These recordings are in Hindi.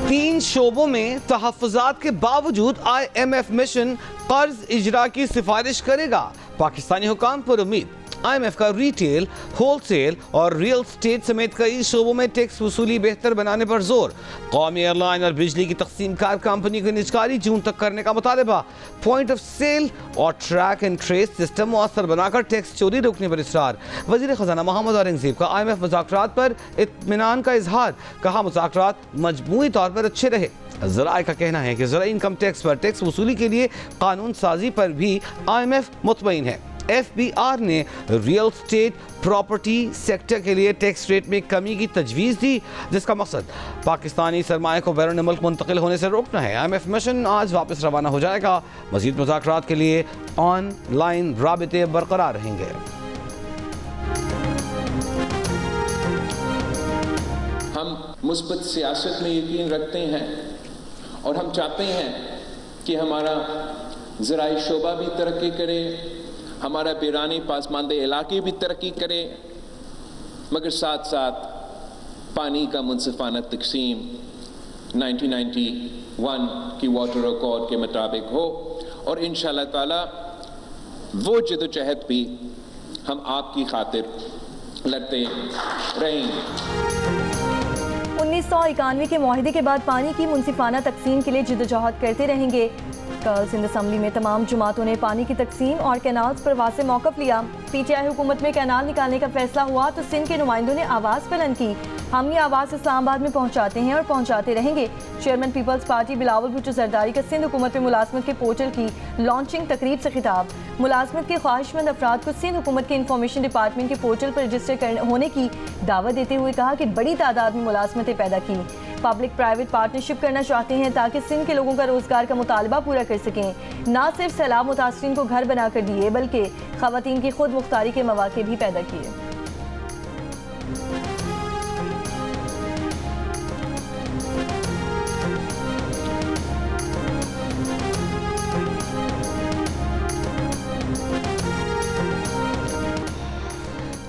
3 शोबों में तहफ़्फ़ुज़ात के बावजूद IMF मिशन कर्ज इजरा की सिफारिश करेगा। पाकिस्तानी हुकाम पर उम्मीद। IMF का रिटेल, होलसेल और रियल स्टेट समेत कई शोबों में टैक्स वसूली बेहतर बनाने पर जोर। कौमी एयरलाइन और बिजली की तकसीम कार कंपनी की निजकारी जून तक करने का मुतालबा। पॉइंट ऑफ सेल और ट्रैक एंड ट्रेस सिस्टम मुअस्सर बनाकर टैक्स चोरी रोकने पर इसरार। वज़ीर ख़ज़ाना मोहम्मद औरंगज़ेब का IMF मुज़ाकरात पर इत्मीनान का इजहार। कहा मुज़ाकरात मजमूई तौर पर अच्छे रहे। ज़राए का कहना है कि ज़राई इनकम टैक्स पर टैक्स वसूली के लिए कानून साजी पर भी IMF मुतमईन है। FBR ने रियल स्टेट प्रॉपर्टी सेक्टर के लिए टैक्स रेट में कमी की तजवीज़ दी, जिसका मकसद पाकिस्तानी सरमाए को बैरून मुल्क मुंतकिल होने से रोकना है। IMF मिशन आज वापस रवाना हो जाएगा। मज़ीद मुज़ाकरात के लिए ऑनलाइन राबिते बरकरार रहेंगे। हम मुस्बत सियासत में यकीन रखते हैं और हम चाहते हैं कि हमारा ज़राई शोबा भी तरक्की करे, हमारा बिरानी पासमानदे इलाके भी तरक्की करे, मगर साथ साथ पानी का मुनसिफाना तकसीम 1991 की वाटर अकॉर्ड के मुताबिक हो और इंशाअल्लाह ताला वो जदोजहद भी हम आपकी खातिर लड़ते रहेंगे। 1991 के मुआहदे के बाद पानी की मुनसिफाना तकसीम के लिए जदोजहद करते रहेंगे। कल सिंध असम्बली में तमाम जमातों ने पानी की तकसीम और कैनाल्स पर वाज़े मौक़िफ़ लिया। PTI हुकूमत में कैनाल निकालने का फैसला हुआ तो सिंध के नुमाइंदों ने आवाज़ बुलंद की। हम ये आवाज़ इस्लामाबाद में पहुँचाते हैं और पहुँचाते रहेंगे। Chairman People's Party Bilawal Bhutto Zardari का सिंध हुकूमत में मुलाजमत के पोर्टल की लॉन्चिंग तकरीब से खिताब। मुलाजमत के ख्वाहिशमंद अफराद को सिंध हुकूमत के इंफॉर्मेशन डिपार्टमेंट के पोर्टल पर रजिस्टर होने की दावत देते हुए कहा कि बड़ी तादाद में मुलाजमतें पैदा की। पब्लिक प्राइवेट पार्टनरशिप करना चाहते हैं ताकि सिंध के लोगों का रोजगार का मुतालबा पूरा कर सकें। न सिर्फ सैलाब मुतासरीन को घर बना कर दिए बल्कि खवातीन की खुद मुख्तारी के मौके भी पैदा किए।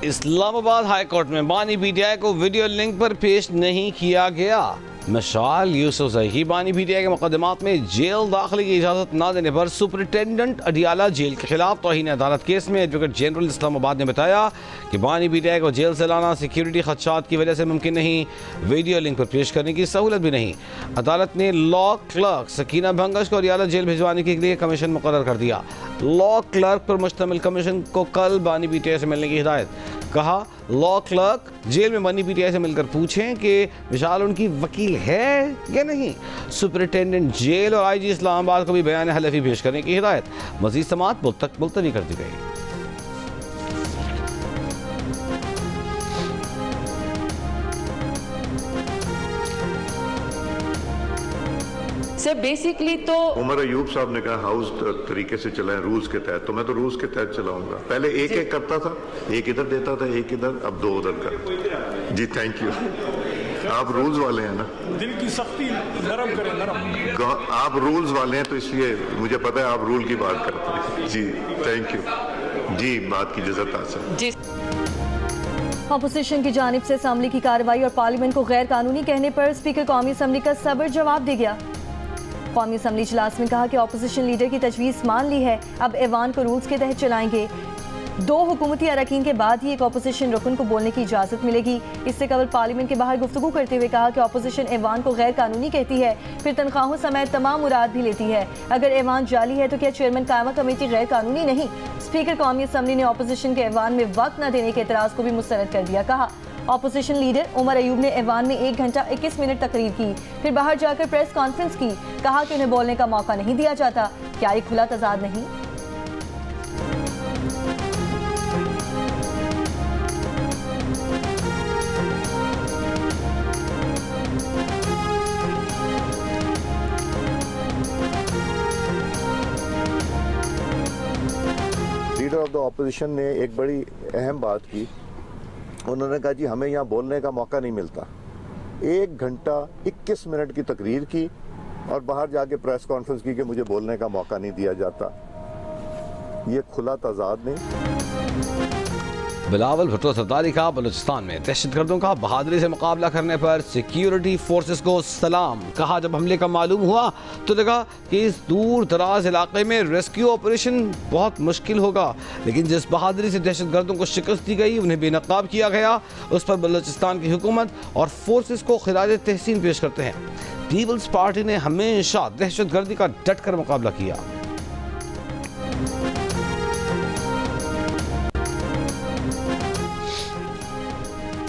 इस्लामाबाद हाई कोर्ट में बानी PTI को वीडियो लिंक पर पेश नहीं किया गया। मशाल यूसुफ ज़ही बानी PTI के मुकदमात में जेल दाखिले की इजाज़त न देने पर सुपरिटेंडेंट अडियाला जेल के खिलाफ तौहीन अदालत केस में एडवोकेट जनरल इस्लामाबाद ने बताया कि बानी PTI को जेल से लाना सिक्योरिटी खदशात की वजह से मुमकिन नहीं, वीडियो लिंक पर पेश करने की सहूलत भी नहीं। अदालत ने लॉ क्लर्क सकीना भंगश को अडियाला जेल भिजवाने के लिए कमीशन मुकर्रर कर दिया। लॉ क्लर्क पर मुश्तमिल कमीशन को कल बानी PTI से मिलने की हिदायत। कहा लॉ क्लर्क जेल में बानी PTI से मिलकर पूछें कि विशाल उनकी वकील है या नहीं। सुपरिटेंडेंट जेल और IG इस्लामाबाद को भी बयान हलफी पेश करने की हिदायत। मजीद समाअत मुलतवी कर दी गई। सर बेसिकली तो उमर अयूब साहब ने कहा हाउस तरीके से चलाएं रूल्स के तहत, तो मैं तो रूल्स के तहत चलाऊंगा। पहले एक एक करता था, एक इधर देता था, एक इधर, अब 2 उधर कर। जी थैंक यू। आप रूल्स वाले हैं ना, दिल की सख्ती नरम करें, नरम। आप रूल्स वाले हैं तो इसलिए मुझे पता है आप रूल की बात करते हैं। जी थैंक यू। जी बात की इजाजत हासिल। जी अपोजिशन की जानिब से असम्बली की कार्रवाई और पार्लियामेंट को गैर कानूनी कहने पर स्पीकर कौमी असम्बली का सब्र जवाब दे गया। कौमी असम्बली इजलास में कहा कि अपोजिशन लीडर की तजवीज़ मान ली है, अब ऐवान को रूल्स के तहत चलाएंगे। 2 हुकूमती अरकान के बाद ही एक अपोजिशन रुकन को बोलने की इजाज़त मिलेगी। इससे कबल पार्लियामेंट के बाहर गुफ्तगू करते हुए कहा कि अपोजिशन ऐवान को गैर कानूनी कहती है, फिर तनख्वाहों समेत तमाम मुराद भी लेती है। अगर ऐवान जाली है तो क्या चेयरमैन कायमा कमेटी गैर कानूनी नहीं? स्पीकर कौमी असम्बली ने अपोजिशन के ऐवान में वक्त न देने के एतराज़ को भी मुस्तरद कर दिया। कहा अपोजिशन लीडर उमर अयूब ने ऐवान में 1 घंटा 21 मिनट तकरीर की, फिर बाहर जाकर प्रेस कॉन्फ्रेंस की। कहा कि उन्हें बोलने का मौका नहीं दिया जाता। क्या ये खुला तजाद नहीं? लीडर ऑफ द ऑपोजिशन ने एक बड़ी अहम बात की। उन्होंने कहा जी हमें यहाँ बोलने का मौका नहीं मिलता। 1 घंटा 21 मिनट की तकरीर की और बाहर जाके प्रेस कॉन्फ्रेंस की कि मुझे बोलने का मौका नहीं दिया जाता। ये खुला तजाद नहीं। बिलावल भुट्टो सरदारी का बलूचिस्तान में दहशतगर्दों का बहादुरी से मुकाबला करने पर सिक्योरिटी फोर्सेस को सलाम। कहा जब हमले का मालूम हुआ तो लगा कि इस दूर दराज इलाके में रेस्क्यू ऑपरेशन बहुत मुश्किल होगा, लेकिन जिस बहादुरी से दहशतगर्दों को शिकस्त दी गई, उन्हें बेनकाब किया गया, उस पर बलूचिस्तान की हुकूमत और फोर्सेस को खिराज तहसीन पेश करते हैं। पीपल्स पार्टी ने हमेशा दहशतगर्दी का डट कर मुकाबला किया।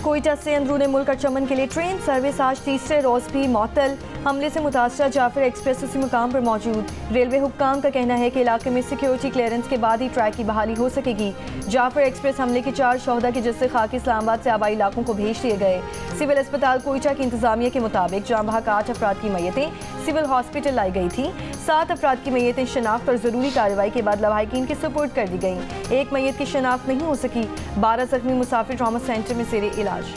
कोयटा से अंदरूनी मुल्क और चमन के लिए ट्रेन सर्विस आज तीसरे रोज भी मअतल। हमले से मुतासरा जाफर एक्सप्रेस उसी मुकाम पर मौजूद। रेलवे हुक्काम का कहना है कि इलाके में सिक्योरिटी क्लियरेंस के बाद ही ट्रैक की बहाली हो सकेगी। जाफर एक्सप्रेस हमले के 4 शोहदा के जस्से खाकी इस्लामाबाद से आबाई इलाकों को भेज दिए गए। सिविल अस्पताल कोयटा की इंतजामिया के मुताबिक जाँ बहक 8 अफराद की मैयतें सिविल हॉस्पिटल लाई गई थी। 7 अफराद की मैयतें शनाख्त और ज़रूरी कार्रवाई के बाद लवाहिकीन के सुपुर्द कर दी गई। एक मैयत की शनाख्त नहीं हो सकी। 12 जख्मी मुसाफिर ट्रॉमा सेंटर में जेर इलाज।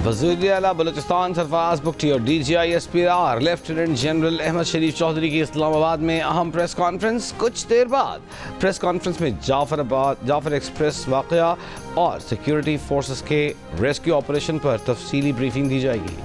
वज़ीर आला बलूचिस्तान सरफराज बुगटी और DGI-SPR लेफ्टिनेंट जनरल अहमद शरीफ चौधरी की इस्लामाबाद में अहम प्रेस कॉन्फ्रेंस। कुछ देर बाद प्रेस कॉन्फ्रेंस में जाफर एक्सप्रेस वाक़या और सिक्योरिटी फोर्सेस के रेस्क्यू ऑपरेशन पर तफसीली ब्रीफिंग दी जाएगी।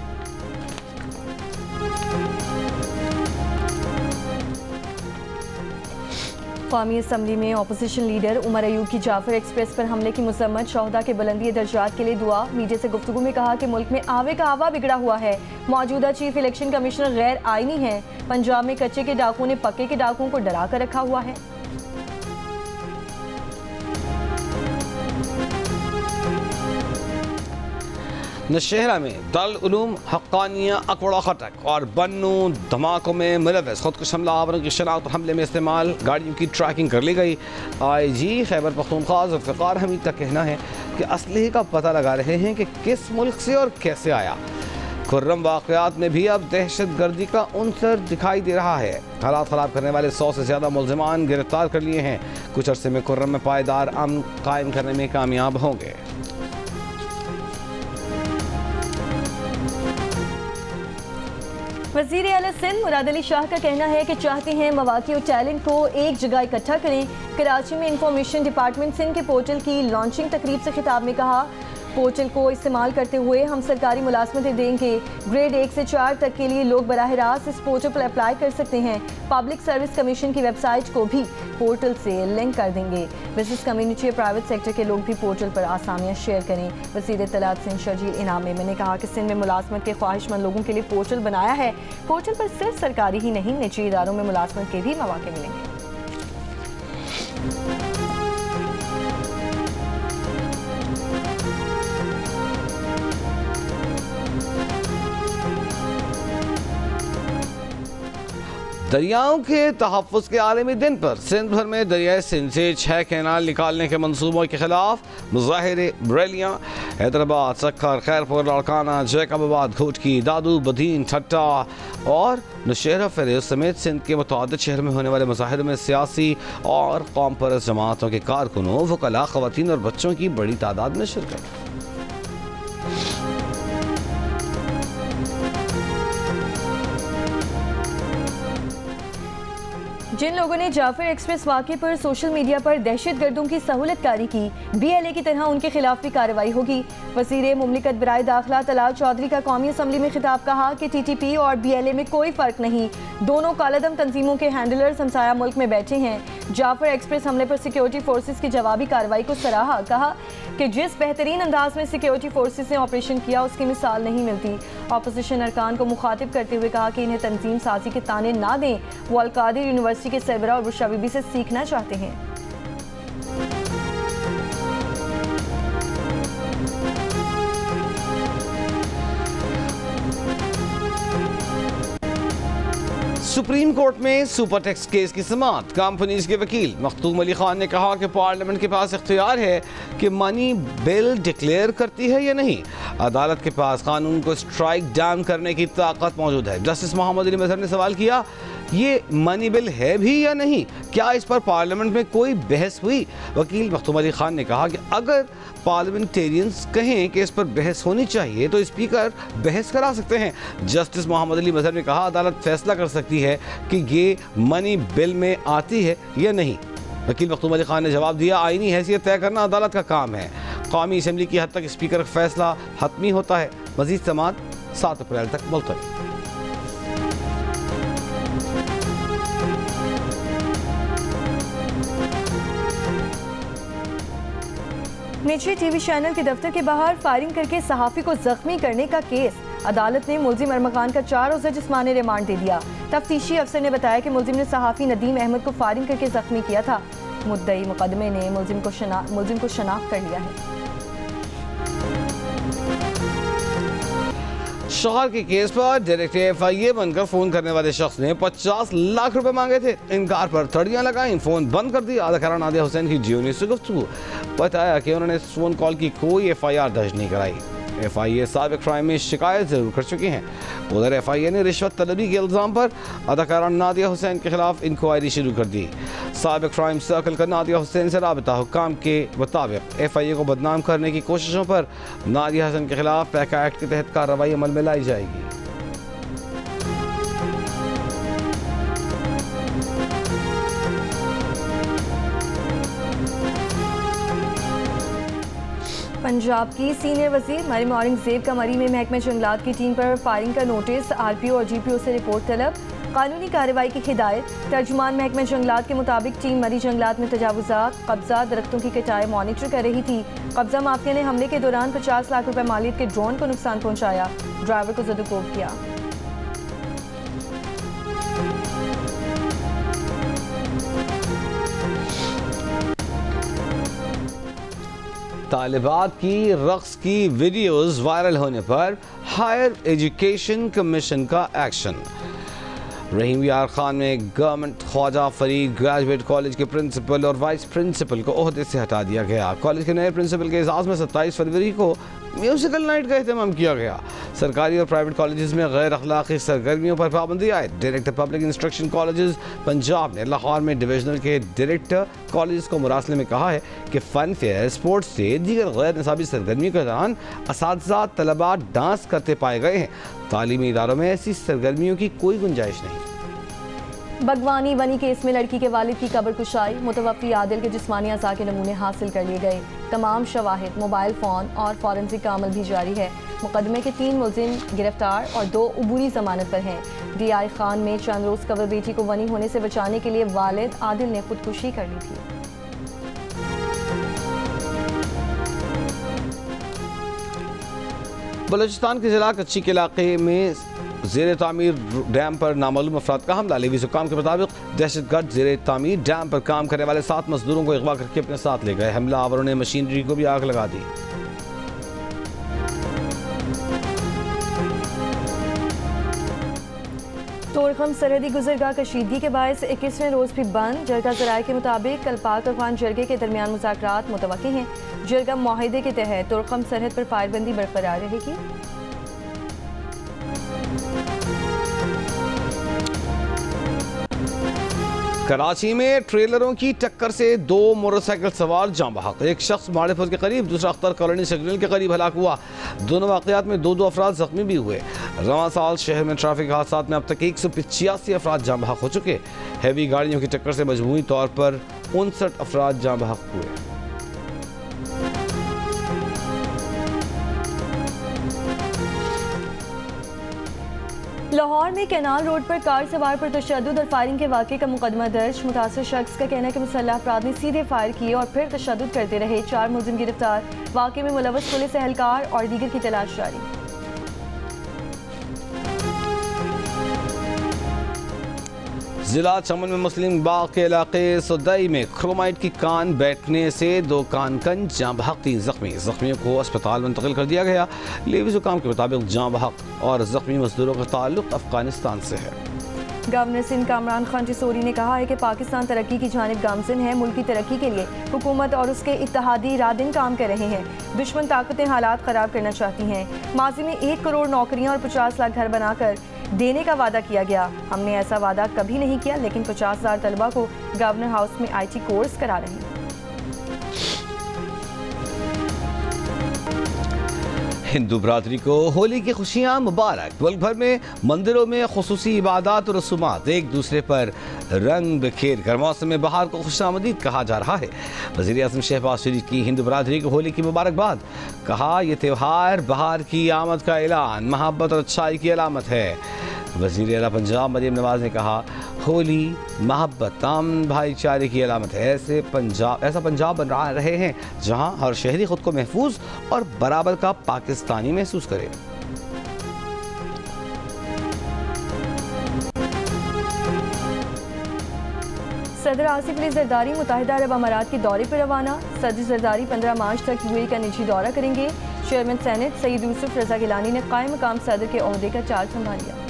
कौमी असम्बली में अपोजिशन लीडर उमर अयूब की जाफर एक्सप्रेस पर हमले की मजम्मत। शोहदा के बुलंदी दर्जात के लिए दुआ। मीडिया से गुफ्तगू में कहा कि मुल्क में आवे का आवा बिगड़ा हुआ है। मौजूदा चीफ इलेक्शन कमिश्नर गैर आईनी है। पंजाब में कच्चे के डाकुओं ने पक्के के डाकुओं को डरा कर रखा हुआ है। नौशहरा में दारुल उलूम हक्कानिया अकबड़ा खटक और बन्नू धमाकों में मुलव्वस खुदकुश हमलावरों की शनाख्त और हमले में इस्तेमाल गाड़ियों की ट्रैकिंग कर ली गई। IG खैबर पख्तूनख्वा ज़ुल्फ़िकार हमीद का कहना है कि असलहे का पता लगा रहे हैं कि किस मुल्क से और कैसे आया। खुर्रम वाक़यात में भी अब दहशतगर्दी का उनसर दिखाई दे रहा है। हालात ख़राब करने वाले 100 से ज़्यादा मुल्ज़िमान गिरफ्तार कर लिए हैं। कुछ अरसे में खुर्रम में पायदार अमन कायम करने में कामयाब होंगे। वज़ीर आला सिंध मुराद अली शाह का कहना है कि चाहते हैं मवाक़ी और टैलेंट को एक जगह इकट्ठा करें। कराची में इंफॉर्मेशन डिपार्टमेंट सिंध के पोर्टल की लॉन्चिंग तकरीब से खिताब में कहा, पोर्टल को इस्तेमाल करते हुए हम सरकारी मुलाजमतें देंगे। ग्रेड 1 से 4 तक के लिए लोग बराह रास्त इस पोर्टल पर अप्लाई कर सकते हैं। पब्लिक सर्विस कमीशन की वेबसाइट को भी पोर्टल से लिंक कर देंगे। बिजनेस कम्युनिटी और प्राइवेट सेक्टर के लोग भी पोर्टल पर आसामियाँ शेयर करें। वज़ीर इत्तलात सिंध शर्जील इनाम ने कहा कि सिंध में मुलाजमत के ख्वाहिशमंद लोगों के लिए पोर्टल बनाया है। पोर्टल पर सिर्फ सरकारी ही नहीं, निजी इदारों में मुलाजमत के भी मौके मिलेंगे। दरियाओं के तहफ़्फ़ुज़ के आलमी दिन पर सिंध भर में दरियाए सिंध से 6 कैनाल निकालने के मंसूबों के खिलाफ मुज़ाहिरे, रैलियाँ। हैदराबाद, सक्खर, खैरपुर, लाड़काना, जैकबाबाद, घोटकी, दादू, बदीन, ठट्टा और नौशहरा फेरेज़ समेत सिंध के मुतअद्दिद शहर में होने वाले मुज़ाहिरों में सियासी और कौम परस्त जमातों के कारकुनों, वकला, ख़वातीन और बच्चों की बड़ी तादाद में शिरकत। जिन लोगों ने जाफर एक्सप्रेस वाक़े पर सोशल मीडिया पर दहशतगर्दों की सहूलतकारी की, BLA की तरह उनके खिलाफ भी कार्रवाई होगी। वज़ीर मुमलिकत बराए दाखिला तलाल चौधरी का कौमी असम्बली में खिताब कहा कि TTP और BLA में कोई फ़र्क नहीं, दोनों कालादम तंजीमों के हैंडलर्स हमसाया मुल्क में बैठे हैं। जाफर एक्सप्रेस हमले पर सिक्योरिटी फोर्सेस की जवाबी कार्रवाई को सराहा। कहा कि जिस बेहतरीन अंदाज में सिक्योरिटी फोर्सेस ने ऑपरेशन किया उसकी मिसाल नहीं मिलती। अपोजिशन अरकान को मुखातिब करते हुए कहा कि इन्हें तंजीम साजी के ताने ना दें। वो अल-कादिर यूनिवर्सिटी के सरबरा और बुशरा बीबी से सीखना चाहते हैं। सुप्रीम कोर्ट में सुपर टैक्स केस की समाअत। कंपनीज के वकील मखदूम अली खान ने कहा कि पार्लियामेंट के पास इख्तियार है कि मनी बिल डिक्लेयर करती है या नहीं। अदालत के पास कानून को स्ट्राइक डाउन करने की ताकत मौजूद है। जस्टिस मोहम्मद अली मजहर ने सवाल किया ये मनी बिल है भी या नहीं? क्या इस पर पार्लियामेंट में कोई बहस हुई? वकील मखदूम अली खान ने कहा कि अगर पार्लियामेंटेरियंस कहें कि इस पर बहस होनी चाहिए तो स्पीकर बहस करा सकते हैं। जस्टिस मोहम्मद अली मजहर ने कहा अदालत फैसला कर सकती है कि ये मनी बिल में आती है या नहीं। वकील मखदूम अली खान ने जवाब दिया, आईनी हैसियत तय करना अदालत का काम है। कौमी असम्बली की हद तक स्पीकर का फैसला हतमी होता है। मजीद समाअत 7 अप्रैल तक मुलतवी। निजी टीवी चैनल के दफ्तर के बाहर फायरिंग करके सहाफ़ी को जख्मी करने का केस। अदालत ने मुलजिम अरमखान का 4 रोज़ा जिस्मानी रिमांड दे दिया। तफ्तीशी अफसर ने बताया कि मुलजिम ने सहाफ़ी नदीम अहमद को फायरिंग करके जख्मी किया था। मुद्दई मुकदमे ने मुलजिम को शनाख्त कर लिया है। शौहर के केस पर डायरेक्ट FIA बनकर फोन करने वाले शख्स ने 50 लाख रुपए मांगे थे। इनकार पर तड़ियां लगाई, फोन बंद कर दिया। अदाकारा नादिया हुसैन की जियो न्यूज़ से गुफ्तगू। बताया कि उन्होंने फोन कॉल की कोई FIR दर्ज नहीं कराई। FIA साबिक क्राइम में शिकायत जरूर कर चुके हैं। उधर FIA ने रिश्वत तलबी के इल्ज़ाम पर अदाकारा नादिया हुसैन के खिलाफ इंक्वायरी शुरू कर दी। साबिक क्राइम सर्कल का नादिया हुसैन से राबता हुक्काम के मुताबिक FIA को बदनाम करने की कोशिशों पर नादिया हुसैन के खिलाफ पैका एक्ट के तहत कार्रवाई अमल में लाई जाएगी। पंजाब की सीनियर वजीर मरियम औरंगजेब का मरी में महकमे जंगलात की टीम पर फायरिंग का नोटिस। RPO और GPO से रिपोर्ट तलब, कानूनी कार्रवाई की हिदायत। तर्जुमान महकमे जंगलात के मुताबिक टीम मरी जंगलात में तजावुजात, कब्जा, दरख्तों की कटाई मॉनिटर कर रही थी। कब्जा माफिया ने हमले के दौरान 50 लाख रुपए मालियत के ड्रोन को नुकसान पहुंचाया। ड्राइवर को ज़दोकोब किया। तालिबात की रक्स की वीडियोस वायरल होने पर हायर एजुकेशन कमीशन का एक्शन। रहीम यार खान ने government Khwaja Farid graduate college के प्रिंसिपल और वाइस प्रिंसिपल को ओहदे से हटा दिया गया। कॉलेज के नए प्रिंसिपल के एजाज़ में 27 फरवरी को म्यूजिकल नाइट का एहतमाम किया गया। सरकारी और प्राइवेट कॉलेजेस में गैर अखलाकी सरगर्मियों पर पाबंदी आए। Director public instruction colleges Punjab ने लाहौर में डिविजनल के डायरेक्टर कॉलेज को मुरासले में कहा है कि फ़न फेयर, स्पोर्ट्स से दीगर गैर निसाबी सरगर्मियों के दौरान असातिज़ा तलबा डांस करते पाए गए हैं। तालीमी इदारों में ऐसी सरगर्मियों की कोई गुंजाइश नहीं। बगवानी बनी केस में लड़की के वालिद की कब्र कुशाई। मुतवफ़ी आदिल के जिस्मानी अज़ा के नमूने हासिल कर लिए गए। तमाम शवाहिद, मोबाइल फ़ोन और फॉरेंसिक का अमल भी जारी है। मुकदमे के 3 मुलजिम गिरफ्तार और 2 अबूरी जमानत पर हैं। DI खान में चंद रोज़ कब्र बेटी को वनी होने से बचाने के लिए वालिद आदिल ने खुदकुशी कर ली थी। बलूचिस्तान के जिला कच्ची के इलाके में ज़ेर तामीर डैम पर नामालूम अफराद का हमला। लेवी हुकाम के मुताबिक दहशतगर्द ज़ेर तामीर डैम पर काम करने वाले 7 मजदूरों को अगवा करके अपने साथ ले गए। हमलावरों ने मशीनरी को भी आग लगा दी। तोड़खम सरहदी गुजरगाह कशीदगी के बायस 21वें रोज़ भी बंद। जरगा ज़राए के मुताबिक कल पाक अफगान जरगे के दरमियान मुज़ाकरात मुतवक्की हैं। जरगा मुआहिदे के तहत तोड़खम सरहद पर फायरबंदी बरकरार रहेगी। कराची में ट्रेलरों की टक्कर से 2 मोटरसाइकिल सवार जाँ बहक। एक शख्स माड़ेपुर के करीब, दूसरा अख्तर कॉलोनी सिग्नल के करीब हलाक हुआ। दोनों वाक़यात में 2 अफराद जख्मी भी हुए। रवां साल शहर में ट्रैफिक हादसात में अब तक 185 अफराद जाँ बहक हो चुके। हैवी गाड़ियों की टक्कर से मजमूई तौर पर 59 अफराद जाँ बहक हुए। लाहौर में कैनाल रोड पर कार सवार पर तशद्दुद और फायरिंग के वाक़े का मुकदमा दर्ज। मुतासर शख्स का कहना है कि मुसल्लह अफराद ने सीधे फायर किए और फिर तशद्दुद करते रहे। 4 मुलजिम गिरफ्तार। वाक़े में मुलव्वस पुलिस एहलकार और दीगर की तलाश जारी। जिला चमन में मुस्लिम बाग के इलाके सुदई में क्रोमाइट की कान बैठने से 2 कान कन जाँ बहक, 3 जख्मी। जख्मियों को अस्पताल मुंतकिल कर दिया गया। लेवी हुकाम के मुताबिक जाँ बहक और जख्मी मजदूरों का ताल्लुक अफगानिस्तान से है। गवर्नर सिंध का इमरान खान चिसोरी ने कहा है कि पाकिस्तान तरक्की की जानिब गामजिन है। मुल्क की तरक्की के लिए हुकूमत और उसके इत्तेहादी रादिन काम कर रहे हैं। दुश्मन ताकतें हालात ख़राब करना चाहती हैं। माजी में 1 करोड़ नौकरियां और 50 लाख घर बनाकर देने का वादा किया गया। हमने ऐसा वादा कभी नहीं किया, लेकिन 50,000 तलबा को गवर्नर हाउस में IT कोर्स करा रहे हैं। हिंदू बरादरी को होली की खुशियां मुबारक। मुल्क भर में मंदिरों में खुसूसी इबादत और रसूमात एक दूसरे पर रंग बिखेर कर मौसम बहार को खुशामदीद कहा जा रहा है। वज़ीर आज़म शहबाज शरीफ की हिंदू बरादरी को होली की मुबारकबाद। कहा यह त्यौहार बहार की आमद का ऐलान, मोहब्बत और अच्छाई की अलामत है। वज़ीर आला पंजाब मरियम नवाज ने कहा होली मोहब्बत अमन भाईचारे की अलामत है। ऐसा पंजाब बन रहे हैं जहां हर शहरी खुद को महफूज और बराबर का पाकिस्तानी महसूस करे। सदर आसिफ अली जरदारी मुत्तहिदा अरब अमारात के दौरे पर रवाना। सदर जरदारी 15 मार्च तक UAE का निजी दौरा करेंगे। चेयरमैन सेनेट सईद यूसुफ रजा गिलानी ने कायम मकाम सदर के ओहदे का चार्ज संभाल लिया।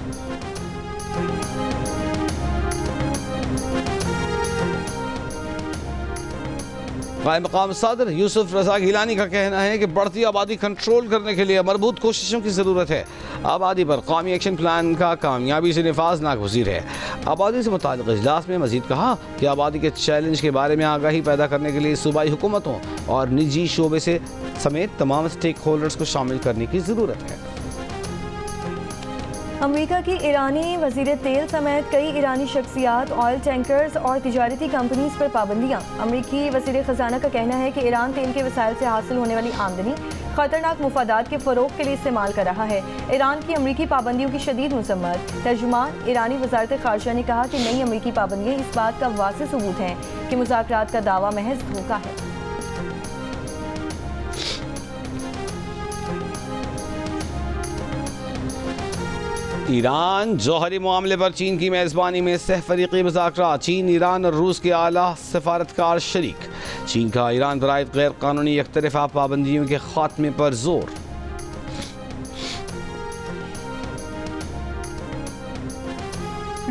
कायम मकाम सदर यूसुफ रजा गिलानी का कहना है कि बढ़ती आबादी कंट्रोल करने के लिए मरबूत कोशिशों की ज़रूरत है। आबादी पर कौमी एक्शन प्लान का कामयाबी से निफाज नागुज़ीर है। आबादी से मुताल्लिक़ इजलास में मजीद कहा कि आबादी के चैलेंज के बारे में आगाही पैदा करने के लिए सूबाई हुकूमतों और निजी शोबे से समेत तमाम स्टेक होल्डर्स को शामिल करने की ज़रूरत है। अमेरिका की ईरानी वजीर तेल समेत कई ईरानी शख्सियात, ऑयल टैंकर्स और तिजारती कंपनीज पर पाबंदियाँ। अमेरिकी वजीर खजाना का कहना है कि ईरान तेल के वसाइल से हासिल होने वाली आमदनी खतरनाक मुफादात के फ़रोग के लिए इस्तेमाल कर रहा है। ईरान की अमेरिकी पाबंदियों की शदीद मजम्मत। तर्जुमान ईरानी वजारत खारजा ने कहा कि नई अमेरिकी पाबंदियाँ इस बात का वाज़ेह सबूत हैं कि मुज़ाकरात का दावा महज धोखा है। ईरान जौहरी मामले पर चीन की मेज़बानी में सहफरीकी मुज़ाकरात। चीन, ईरान और रूस के आला सफारतकार शरीक। चीन का ईरान पर आयद गैर कानूनी एकतरफ़ा पाबंदियों के खात्मे पर जोर।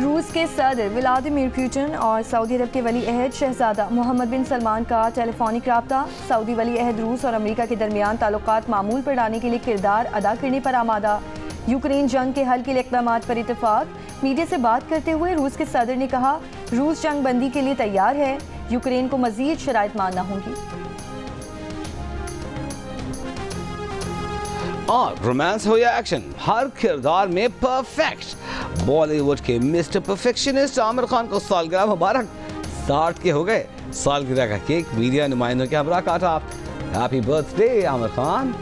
रूस के सदर व्लादिमीर पुतिन और सऊदी अरब के वली अहद शहजादा मोहम्मद बिन सलमान का टेलीफोनिक रब्ता। सऊदी वली अहद रूस और अमेरिका के दरमियान ताल्लुकात मामूल पर लाने के लिए किरदार अदा करने पर आमादा। यूक्रेन जंग के हल के लिए इक़दामात पर इत्तेफाक। मीडिया से बात करते हुए रूस के सदर ने कहा रूस जंग बंदी के लिए तैयार है, यूक्रेन को मजीद शराइत मानना होंगी। और रोमांस हो या एक्शन, हर किरदार में परफेक्ट। बॉलीवुड के मिस्टर परफेक्शनिस्ट आमिर खान को सालगिरह मुबारक। 60 के हो गए। सालगिरह का केक मीडिया नुमाइंदों के हमरा काटा। Happy birthday Aamir Khan.